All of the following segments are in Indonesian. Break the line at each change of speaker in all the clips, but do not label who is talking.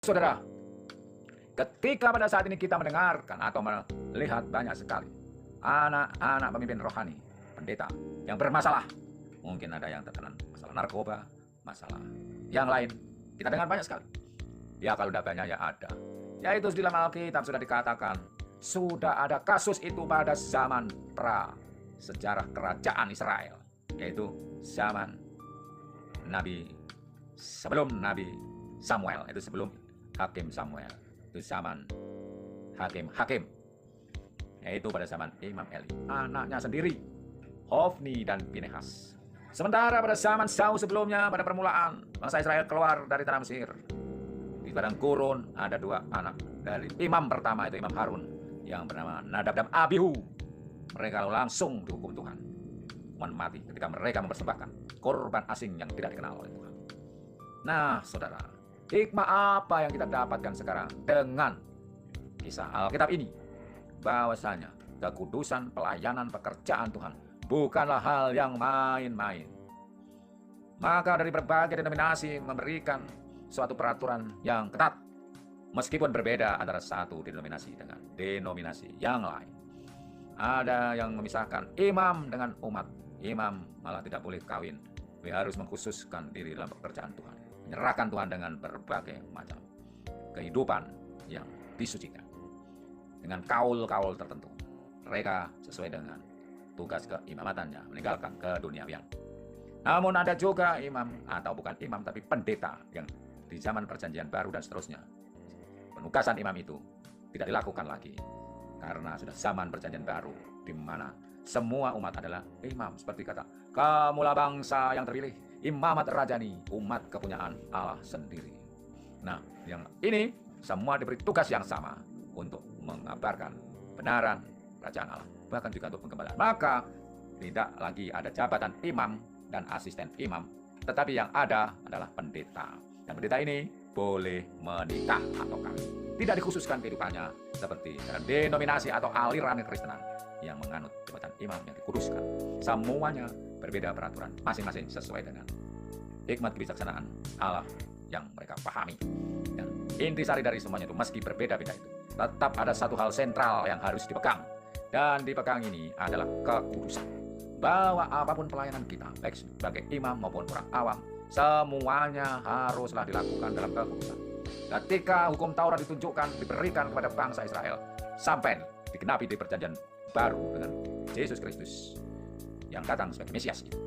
Saudara, ketika pada saat ini kita mendengarkan atau melihat banyak sekali anak-anak pemimpin rohani, pendeta yang bermasalah, mungkin ada yang terkena masalah narkoba, masalah yang lain, kita dengar banyak sekali. Ya kalau tidak banyak ya ada. Yaitu di dalam Alkitab sudah dikatakan, sudah ada kasus itu pada zaman sejarah kerajaan Israel, yaitu zaman sebelum Nabi Samuel, itu sebelum Hakim Samuel, itu zaman hakim-hakim, yaitu pada zaman Imam Eli, anaknya sendiri, Hofni dan Pinehas. Sementara pada zaman Saul sebelumnya, pada permulaan bangsa Israel keluar dari tanah Mesir, di padang gurun ada dua anak dari imam pertama, itu Imam Harun, yang bernama Nadab dan Abihu. Mereka langsung dihukum Tuhan, hukuman mati ketika mereka mempersembahkan korban asing yang tidak dikenal oleh Tuhan. Nah, saudara, hikmah apa yang kita dapatkan sekarang dengan kisah Alkitab ini? Bahwasanya kekudusan, pelayanan, pekerjaan Tuhan bukanlah hal yang main-main. Maka dari berbagai denominasi memberikan suatu peraturan yang ketat, meskipun berbeda antara satu denominasi dengan denominasi yang lain. Ada yang memisahkan imam dengan umat. Imam malah tidak boleh kawin, dia harus mengkhususkan diri dalam pekerjaan Tuhan, menyerahkan Tuhan dengan berbagai macam kehidupan yang disucikan dengan kaul-kaul tertentu. Mereka sesuai dengan tugas keimamatannya, meninggalkan keduniawian. Namun ada juga imam, atau bukan imam tapi pendeta, yang di zaman perjanjian baru dan seterusnya, penugasan imam itu tidak dilakukan lagi karena sudah zaman perjanjian baru, di mana semua umat adalah imam. Seperti kata, kamulah bangsa yang terpilih, imamat rajani, umat kepunyaan Allah sendiri. Nah, yang ini semua diberi tugas yang sama untuk mengabarkan benaran kerajaan Allah, bahkan juga untuk penggembala. Maka tidak lagi ada jabatan imam dan asisten imam, tetapi yang ada adalah pendeta. Dan pendeta ini boleh menikah atau kawin. Tidak dikhususkan kehidupannya seperti dalam denominasi atau aliran Kristenan yang menganut jabatan imam yang dikuduskan. Semuanya berbeda peraturan masing-masing sesuai dengan hikmat kebijaksanaan Allah yang mereka pahami. Dan intisari dari semuanya itu, meski berbeda-beda itu, tetap ada satu hal sentral yang harus dipegang. Dan dipegang ini adalah kekudusan. Bahwa apapun pelayanan kita, baik sebagai imam maupun orang awam, semuanya haruslah dilakukan dalam kekudusan. Ketika hukum Taurat ditunjukkan, diberikan kepada bangsa Israel, sampai digenapi di perjanjian baru dengan Yesus Kristus yang datang sebagai Mesias itu,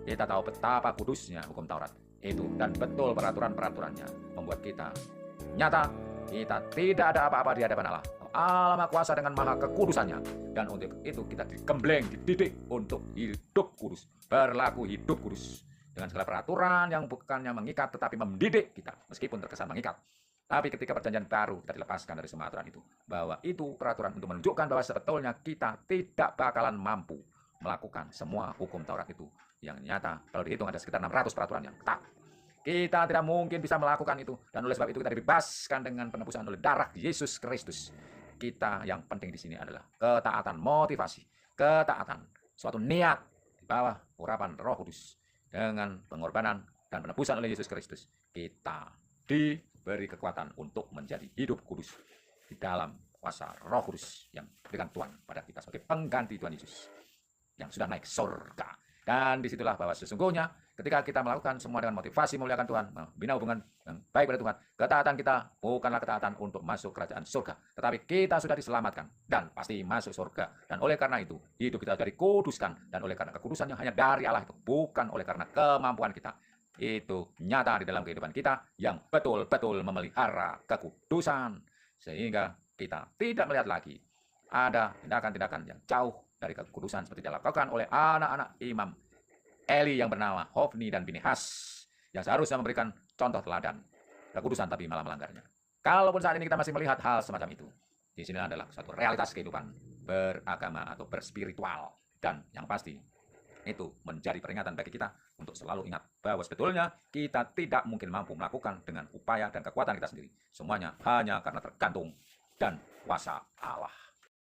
kita tahu betapa kudusnya hukum Taurat itu, dan betul peraturan-peraturannya membuat kita nyata kita tidak ada apa-apa di hadapan Allah. Allah Maha Kuasa dengan maha kekudusannya, dan untuk itu kita digembleng, dididik untuk hidup kudus, berlaku hidup kudus dengan segala peraturan yang bukannya mengikat tetapi mendidik kita, meskipun terkesan mengikat. Tapi ketika perjanjian baru kita dilepaskan dari semua aturan itu, bahwa itu peraturan untuk menunjukkan bahwa sebetulnya kita tidak bakalan mampu melakukan semua hukum Taurat itu, yang nyata kalau dihitung ada sekitar 600 peraturan yang ketat. Kita tidak mungkin bisa melakukan itu, dan oleh sebab itu kita dibebaskan dengan penebusan oleh darah Yesus Kristus. Kita yang penting di sini adalah ketaatan, motivasi, ketaatan, suatu niat di bawah urapan Roh Kudus. Dengan pengorbanan dan penebusan oleh Yesus Kristus, kita diberi kekuatan untuk menjadi hidup kudus di dalam kuasa Roh Kudus yang diberikan Tuhan pada kita sebagai pengganti Tuhan Yesus yang sudah naik surga. Dan disitulah bahwa sesungguhnya ketika kita melakukan semua dengan motivasi memuliakan Tuhan, membina hubungan yang baik pada Tuhan, ketaatan kita bukanlah ketaatan untuk masuk kerajaan surga, tetapi kita sudah diselamatkan dan pasti masuk surga. Dan oleh karena itu, hidup kita sudah dikuduskan, dan oleh karena kekudusannya hanya dari Allah itu, bukan oleh karena kemampuan kita. Itu nyata di dalam kehidupan kita yang betul-betul memelihara kekudusan, sehingga kita tidak melihat lagi ada tindakan-tindakan yang jauh dari kekudusan seperti dilakukan oleh anak-anak Imam Eli yang bernama Hofni dan Pinehas, yang seharusnya memberikan contoh teladan kekudusan tapi malah melanggarnya. Kalaupun saat ini kita masih melihat hal semacam itu, di sini adalah suatu realitas kehidupan beragama atau berspiritual, dan yang pasti itu menjadi peringatan bagi kita untuk selalu ingat bahwa sebetulnya kita tidak mungkin mampu melakukan dengan upaya dan kekuatan kita sendiri. Semuanya hanya karena tergantung dan kuasa Allah.